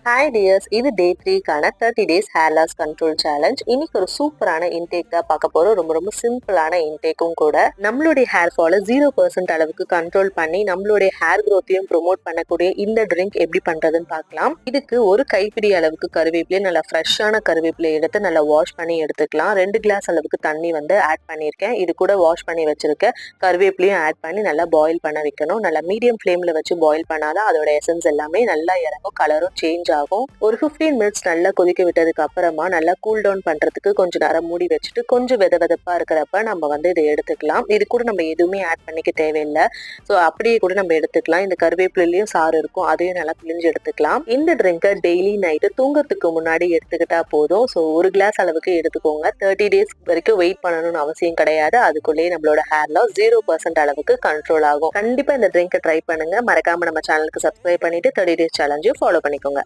Hi dears, இது day 3க்கான 30 days hair loss control challenge. இன்னைக்கு ஒரு சூப்பரான இன்டேக் தான் பார்க்க போறோம். ரொம்ப ரொம்ப சிம்பிளான இன்டேக்கும் கூட. நம்மளுடைய ஹேர் ஃபாலை 0% அளவுக்கு கண்ட்ரோல் பண்ணி நம்மளுடைய ஹேர் க்ரோத்தையும் ப்ரொமோட் பண்ணக்கூடிய இந்த ட்ரிங்க் எப்படி பண்றதுன்னு பார்க்கலாம். இதுக்கு ஒரு கைப்பிடி அளவுக்கு கருவேப்பிலை, நல்லா ஃப்ரெஷ்ஷான கருவேப்பிலை எடுத்து நல்லா வாஷ் பண்ணி எடுத்துக்கலாம். 2 கிளாஸ் அளவுக்கு தண்ணி ஆட் பண்ணியிருக்கேன். இது கூட வாஷ் பண்ணி வச்சிருக்க கருவேப்பிலையும் ஆட் பண்ணி நல்லா பாயில் பண்ண வைக்கணும். நல்லா மீடியம் ஃப்ளேம்ல வச்சு பாயில் பண்ணாதான் அதோட எசன்ஸ் எல்லாமே நல்லா இறங்கும், கலரும் சேஞ்ச் ஆகும். ஒரு 15 மினிட்ஸ் நல்லா கொதிக்க விட்டதுக்கு அப்புறமா நல்லா கூல் டவுன் பண்றதுக்கு கொஞ்சம் நேரம் மூடி வச்சுட்டு கொஞ்சம் வெதப்பா இருக்கிறப்ப நம்ம இதை எடுத்துக்கலாம். இது கூட நம்ம எதுவுமே ஆட் பண்ணிக்க தேவையில்லை. ஸோ அப்படியே கூட நம்ம எடுத்துக்கலாம். இந்த கருவேப்பிலையும் சாறு இருக்கும், அதையும் நல்லா பிழிஞ்சு எடுத்துக்கலாம். இந்த ட்ரிங்கை டெய்லி நைட்டு தூங்கறதுக்கு முன்னாடி எடுத்துக்கிட்டா போதும். ஸோ ஒரு கிளாஸ் அளவுக்கு எடுத்துக்கோங்க. 30 டேஸ் வரைக்கும் வெயிட் பண்ணணும்னு அவசியம் கிடையாது. அதுக்குள்ளேயே நம்மளோட ஹேர் லாஸ் 0% அளவுக்கு கண்ட்ரோல் ஆகும். கண்டிப்பா இந்த ட்ரிங்கை ட்ரை பண்ணுங்க. மறக்காம நம்ம சேனலுக்கு சப்ஸ்கிரைப் பண்ணிட்டு 30 டேஸ் சேலஞ்சையும் ஃபாலோ பண்ணிக்கோங்க.